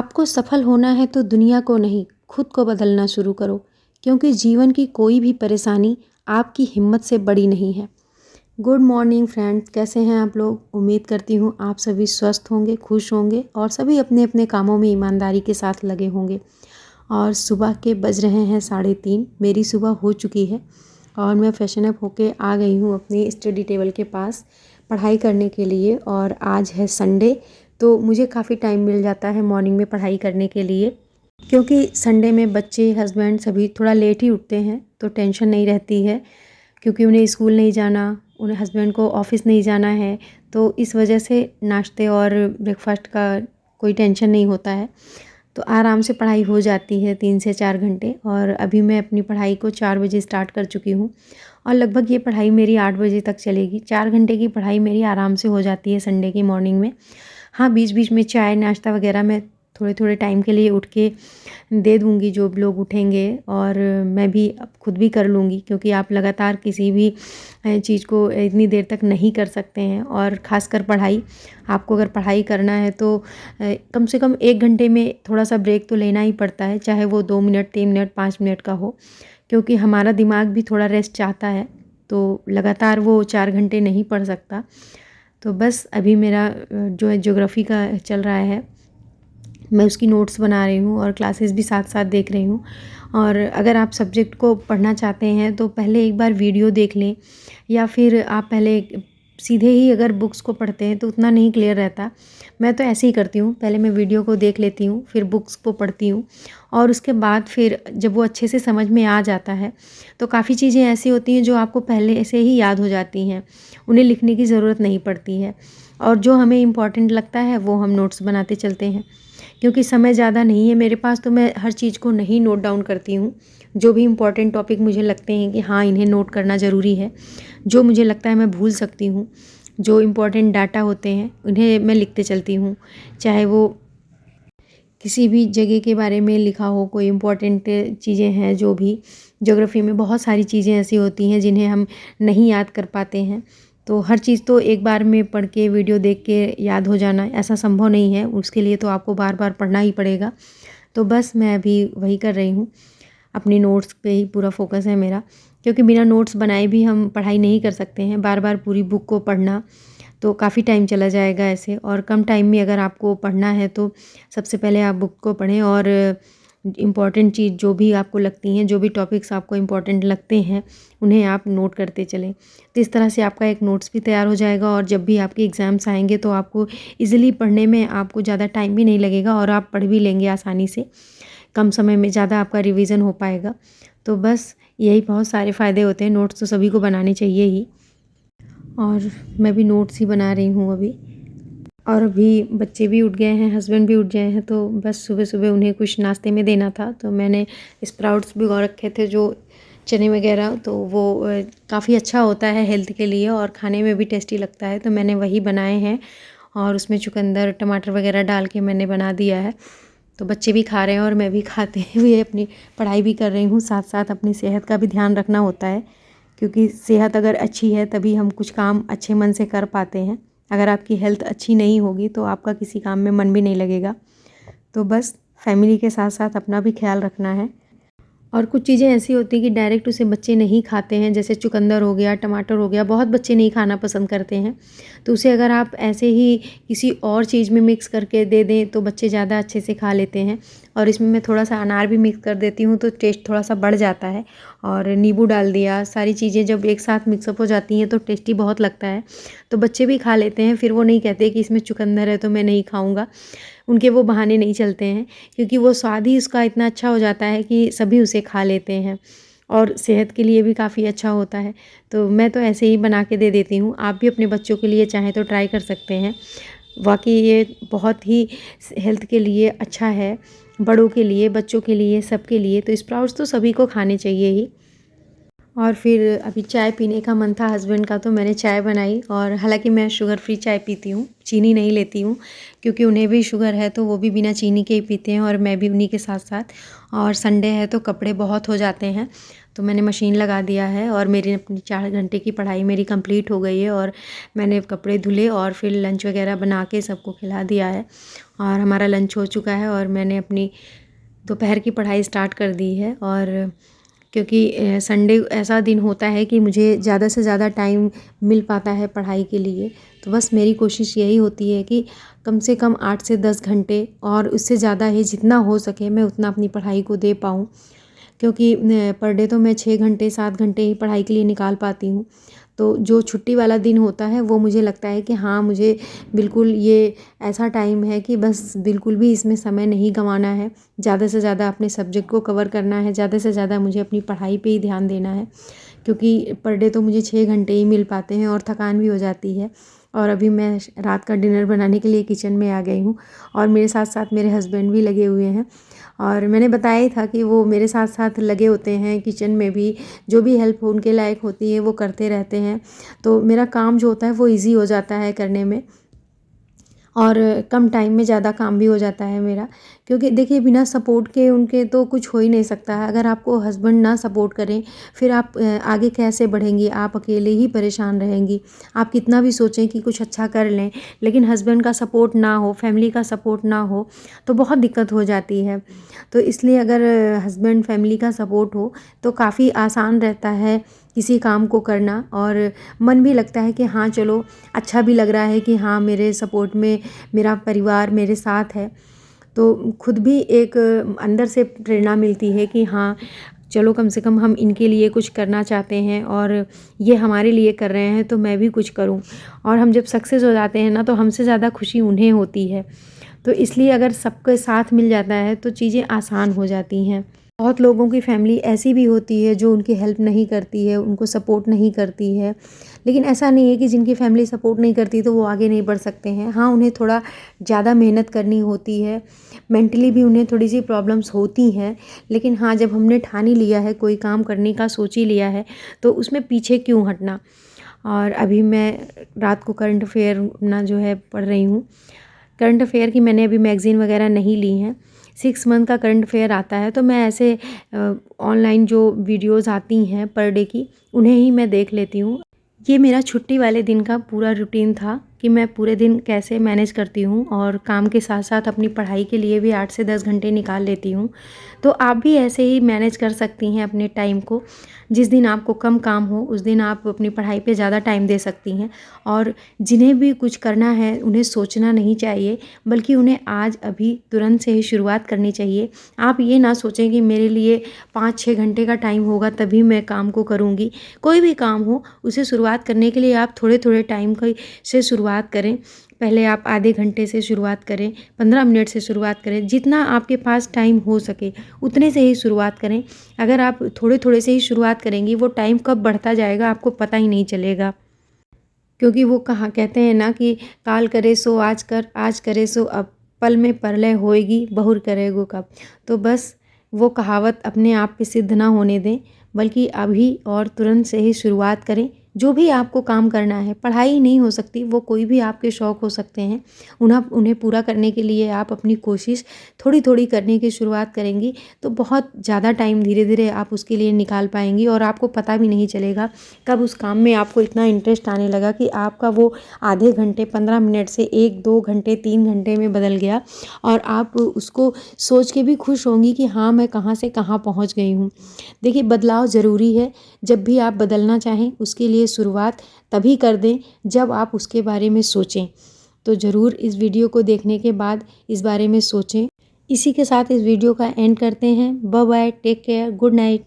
आपको सफल होना है तो दुनिया को नहीं, खुद को बदलना शुरू करो, क्योंकि जीवन की कोई भी परेशानी आपकी हिम्मत से बड़ी नहीं है। गुड मॉर्निंग फ्रेंड्स, कैसे हैं आप लोग? उम्मीद करती हूँ आप सभी स्वस्थ होंगे, खुश होंगे और सभी अपने अपने कामों में ईमानदारी के साथ लगे होंगे। और सुबह के बज रहे हैं 3:30। मेरी सुबह हो चुकी है और मैं फ्रेशन अप होके आ गई हूँ अपनी स्टडी टेबल के पास पढ़ाई करने के लिए। और आज है संडे, तो मुझे काफ़ी टाइम मिल जाता है मॉर्निंग में पढ़ाई करने के लिए, क्योंकि संडे में बच्चे, हस्बैंड सभी थोड़ा लेट ही उठते हैं तो टेंशन नहीं रहती है, क्योंकि उन्हें स्कूल नहीं जाना, उन्हें हस्बैंड को ऑफिस नहीं जाना है, तो इस वजह से नाश्ते और ब्रेकफास्ट का कोई टेंशन नहीं होता है। तो आराम से पढ़ाई हो जाती है 3 से 4 घंटे। और अभी मैं अपनी पढ़ाई को 4 बजे स्टार्ट कर चुकी हूँ और लगभग ये पढ़ाई मेरी 8 बजे तक चलेगी। 4 घंटे की पढ़ाई मेरी आराम से हो जाती है संडे की मॉर्निंग में। हाँ, बीच बीच में चाय नाश्ता वगैरह मैं थोड़े थोड़े टाइम के लिए उठ के दे दूँगी जो लोग उठेंगे, और मैं भी अब खुद भी कर लूँगी, क्योंकि आप लगातार किसी भी चीज़ को इतनी देर तक नहीं कर सकते हैं। और ख़ासकर पढ़ाई, आपको अगर पढ़ाई करना है तो कम से कम 1 घंटे में थोड़ा सा ब्रेक तो लेना ही पड़ता है, चाहे वो 2 मिनट, 3 मिनट, 5 मिनट का हो, क्योंकि हमारा दिमाग भी थोड़ा रेस्ट चाहता है। तो लगातार वो 4 घंटे नहीं पढ़ सकता। तो बस अभी मेरा जो है ज्योग्राफ़ी का चल रहा है, मैं उसकी नोट्स बना रही हूँ और क्लासेस भी साथ साथ देख रही हूँ। और अगर आप सब्जेक्ट को पढ़ना चाहते हैं तो पहले एक बार वीडियो देख लें, या फिर आप पहले सीधे ही अगर बुक्स को पढ़ते हैं तो उतना नहीं क्लियर रहता। मैं तो ऐसे ही करती हूँ, पहले मैं वीडियो को देख लेती हूँ, फिर बुक्स को पढ़ती हूँ, और उसके बाद फिर जब वो अच्छे से समझ में आ जाता है तो काफ़ी चीज़ें ऐसी होती हैं जो आपको पहले से ही याद हो जाती हैं, उन्हें लिखने की ज़रूरत नहीं पड़ती है। और जो हमें इम्पॉर्टेंट लगता है वो हम नोट्स बनाते चलते हैं। क्योंकि समय ज़्यादा नहीं है मेरे पास, तो मैं हर चीज़ को नहीं नोट डाउन करती हूँ। जो भी इम्पोर्टेंट टॉपिक मुझे लगते हैं कि हाँ इन्हें नोट करना ज़रूरी है, जो मुझे लगता है मैं भूल सकती हूँ, जो इम्पोर्टेंट डाटा होते हैं उन्हें मैं लिखते चलती हूँ। चाहे वो किसी भी जगह के बारे में लिखा हो, कोई इम्पोर्टेंट चीज़ें हैं, जो भी ज्योग्राफी में बहुत सारी चीज़ें ऐसी होती हैं जिन्हें हम नहीं याद कर पाते हैं। तो हर चीज़ तो एक बार में पढ़ के, वीडियो देख के याद हो जाना ऐसा संभव नहीं है, उसके लिए तो आपको बार बार पढ़ना ही पड़ेगा। तो बस मैं अभी वही कर रही हूँ, अपनी नोट्स पे ही पूरा फोकस है मेरा, क्योंकि बिना नोट्स बनाए भी हम पढ़ाई नहीं कर सकते हैं। बार बार पूरी बुक को पढ़ना तो काफ़ी टाइम चला जाएगा ऐसे, और कम टाइम में अगर आपको पढ़ना है तो सबसे पहले आप बुक को पढ़ें, और इम्पॉर्टेंट चीज़ जो भी आपको लगती हैं, जो भी टॉपिक्स आपको इम्पॉर्टेंट लगते हैं उन्हें आप नोट करते चलें। तो इस तरह से आपका एक नोट्स भी तैयार हो जाएगा, और जब भी आपके एग्ज़ाम्स आएंगे तो आपको ईज़िली पढ़ने में आपको ज़्यादा टाइम भी नहीं लगेगा, और आप पढ़ भी लेंगे आसानी से। कम समय में ज़्यादा आपका रिवीजन हो पाएगा। तो बस यही बहुत सारे फ़ायदे होते हैं। नोट्स तो सभी को बनाने चाहिए ही, और मैं भी नोट्स ही बना रही हूँ अभी। और अभी बच्चे भी उठ गए हैं, हस्बैंड भी उठ गए हैं, तो बस सुबह सुबह उन्हें कुछ नाश्ते में देना था, तो मैंने स्प्राउट्स भिगो रखे थे, जो चने वगैरह, तो वो काफ़ी अच्छा होता है हेल्थ के लिए और खाने में भी टेस्टी लगता है, तो मैंने वही बनाए हैं। और उसमें चुकंदर, टमाटर वगैरह डाल के मैंने बना दिया है। तो बच्चे भी खा रहे हैं और मैं भी खाते हुए अपनी पढ़ाई भी कर रही हूँ। साथ साथ अपनी सेहत का भी ध्यान रखना होता है, क्योंकि सेहत अगर अच्छी है तभी हम कुछ काम अच्छे मन से कर पाते हैं। अगर आपकी हेल्थ अच्छी नहीं होगी तो आपका किसी काम में मन भी नहीं लगेगा। तो बस फैमिली के साथ साथ अपना भी ख्याल रखना है। और कुछ चीज़ें ऐसी होती हैं कि डायरेक्ट उसे बच्चे नहीं खाते हैं, जैसे चुकंदर हो गया, टमाटर हो गया, बहुत बच्चे नहीं खाना पसंद करते हैं। तो उसे अगर आप ऐसे ही किसी और चीज़ में मिक्स करके दे दें तो बच्चे ज़्यादा अच्छे से खा लेते हैं। और इसमें मैं थोड़ा सा अनार भी मिक्स कर देती हूँ तो टेस्ट थोड़ा सा बढ़ जाता है। और नींबू डाल दिया, सारी चीज़ें जब एक साथ मिक्सअप हो जाती हैं तो टेस्टी बहुत लगता है। तो बच्चे भी खा लेते हैं, फिर वो नहीं कहते कि इसमें चुकंदर है तो मैं नहीं खाऊँगा। उनके वो बहाने नहीं चलते हैं, क्योंकि वो स्वाद ही उसका इतना अच्छा हो जाता है कि सभी उसे खा लेते हैं, और सेहत के लिए भी काफ़ी अच्छा होता है। तो मैं तो ऐसे ही बना के दे देती हूँ। आप भी अपने बच्चों के लिए चाहें तो ट्राई कर सकते हैं। वाकई ये बहुत ही हेल्थ के लिए अच्छा है, बड़ों के लिए, बच्चों के लिए, सबके लिए। तो स्प्राउट्स तो सभी को खाने चाहिए ही। और फिर अभी चाय पीने का मन था हस्बैंड का, तो मैंने चाय बनाई। और हालांकि मैं शुगर फ्री चाय पीती हूँ, चीनी नहीं लेती हूँ, क्योंकि उन्हें भी शुगर है तो वो भी बिना चीनी के ही पीते हैं और मैं भी उन्हीं के साथ साथ। और संडे है तो कपड़े बहुत हो जाते हैं, तो मैंने मशीन लगा दिया है और मेरी अपनी 4 घंटे की पढ़ाई मेरी कंप्लीट हो गई है। और मैंने कपड़े धुले और फिर लंच वगैरह बना के सबको खिला दिया है और हमारा लंच हो चुका है और मैंने अपनी दोपहर की पढ़ाई स्टार्ट कर दी है। और क्योंकि संडे ऐसा दिन होता है कि मुझे ज़्यादा से ज़्यादा टाइम मिल पाता है पढ़ाई के लिए, तो बस मेरी कोशिश यही होती है कि कम से कम 8 से 10 घंटे और उससे ज़्यादा ही जितना हो सके मैं उतना अपनी पढ़ाई को दे पाऊँ। क्योंकि पर डे तो मैं 6 घंटे 7 घंटे ही पढ़ाई के लिए निकाल पाती हूँ। तो जो छुट्टी वाला दिन होता है वो मुझे लगता है कि हाँ, मुझे बिल्कुल ये ऐसा टाइम है कि बस बिल्कुल भी इसमें समय नहीं गंवाना है। ज़्यादा से ज़्यादा अपने सब्जेक्ट को कवर करना है, ज़्यादा से ज़्यादा मुझे अपनी पढ़ाई पे ही ध्यान देना है। क्योंकि पर डे तो मुझे 6 घंटे ही मिल पाते हैं और थकान भी हो जाती है। और अभी मैं रात का डिनर बनाने के लिए किचन में आ गई हूँ और मेरे साथ साथ मेरे हस्बैंड भी लगे हुए हैं। और मैंने बताया ही था कि वो मेरे साथ साथ लगे होते हैं किचन में भी, जो भी हेल्प उनके लायक होती है वो करते रहते हैं। तो मेरा काम जो होता है वो ईज़ी हो जाता है करने में और कम टाइम में ज़्यादा काम भी हो जाता है मेरा। क्योंकि देखिए बिना सपोर्ट के उनके तो कुछ हो ही नहीं सकता है। अगर आपको हस्बैंड ना सपोर्ट करें फिर आप आगे कैसे बढ़ेंगी, आप अकेले ही परेशान रहेंगी। आप कितना भी सोचें कि कुछ अच्छा कर लें, लेकिन हस्बैंड का सपोर्ट ना हो, फैमिली का सपोर्ट ना हो तो बहुत दिक्कत हो जाती है। तो इसलिए अगर हस्बैंड फैमिली का सपोर्ट हो तो काफ़ी आसान रहता है किसी काम को करना और मन भी लगता है कि हाँ चलो, अच्छा भी लग रहा है कि हाँ मेरे सपोर्ट में मेरा परिवार मेरे साथ है। तो खुद भी एक अंदर से प्रेरणा मिलती है कि हाँ चलो, कम से कम हम इनके लिए कुछ करना चाहते हैं और ये हमारे लिए कर रहे हैं तो मैं भी कुछ करूं। और हम जब सक्सेस हो जाते हैं ना तो हमसे ज़्यादा खुशी उन्हें होती है। तो इसलिए अगर सबके साथ मिल जाता है तो चीज़ें आसान हो जाती हैं। बहुत लोगों की फैमिली ऐसी भी होती है जो उनकी हेल्प नहीं करती है, उनको सपोर्ट नहीं करती है। लेकिन ऐसा नहीं है कि जिनकी फैमिली सपोर्ट नहीं करती तो वो आगे नहीं बढ़ सकते हैं। हाँ, उन्हें थोड़ा ज़्यादा मेहनत करनी होती है, मेंटली भी उन्हें थोड़ी सी प्रॉब्लम्स होती हैं। लेकिन हाँ, जब हमने ठान ही लिया है, कोई काम करने का सोच ही लिया है, तो उसमें पीछे क्यों हटना। और अभी मैं रात को करंट अफेयर अपना जो है पढ़ रही हूँ। करंट अफेयर की मैंने अभी मैगज़ीन वगैरह नहीं ली हैं। 6 मंथ का करंट अफेयर आता है तो मैं ऐसे ऑनलाइन जो वीडियोज़ आती हैं पर डे की, उन्हें ही मैं देख लेती हूँ। ये मेरा छुट्टी वाले दिन का पूरा रूटीन था कि मैं पूरे दिन कैसे मैनेज करती हूँ और काम के साथ साथ अपनी पढ़ाई के लिए भी 8 से 10 घंटे निकाल लेती हूँ। तो आप भी ऐसे ही मैनेज कर सकती हैं अपने टाइम को। जिस दिन आपको कम काम हो उस दिन आप अपनी पढ़ाई पे ज़्यादा टाइम दे सकती हैं। और जिन्हें भी कुछ करना है उन्हें सोचना नहीं चाहिए, बल्कि उन्हें आज अभी तुरंत से ही शुरुआत करनी चाहिए। आप ये ना सोचें कि मेरे लिए 5-6 घंटे का टाइम होगा तभी मैं काम को करूँगी। कोई भी काम हो उसे शुरुआत करने के लिए आप थोड़े थोड़े टाइम से शुरुआत करें। पहले आप आधे घंटे से शुरुआत करें, 15 मिनट से शुरुआत करें, जितना आपके पास टाइम हो सके उतने से ही शुरुआत करें। अगर आप थोड़े थोड़े से ही शुरुआत करेंगी वो टाइम कब बढ़ता जाएगा आपको पता ही नहीं चलेगा। क्योंकि वो कहा कहते हैं ना कि काल करे सो आज कर, आज करे सो अब, पल में प्रलय होएगी बहुर करेगो कब। तो बस वो कहावत अपने आप पे सिद्ध ना होने दें, बल्कि अभी और तुरंत से ही शुरुआत करें। जो भी आपको काम करना है, पढ़ाई नहीं हो सकती, वो कोई भी आपके शौक़ हो सकते हैं, उन्हें पूरा करने के लिए आप अपनी कोशिश थोड़ी थोड़ी करने की शुरुआत करेंगी तो बहुत ज़्यादा टाइम धीरे धीरे आप उसके लिए निकाल पाएंगी और आपको पता भी नहीं चलेगा कब उस काम में आपको इतना इंटरेस्ट आने लगा कि आपका वो आधे घंटे 15 मिनट से 1-2 घंटे 3 घंटे में बदल गया। और आप उसको सोच के भी खुश होंगी कि हाँ, मैं कहाँ से कहाँ पहुँच गई हूँ। देखिए, बदलाव ज़रूरी है। जब भी आप बदलना चाहें उसके लिए शुरुआत तभी कर दें जब आप उसके बारे में सोचें। तो ज़रूर इस वीडियो को देखने के बाद इस बारे में सोचें। इसी के साथ इस वीडियो का एंड करते हैं। Bye bye, take care, good night.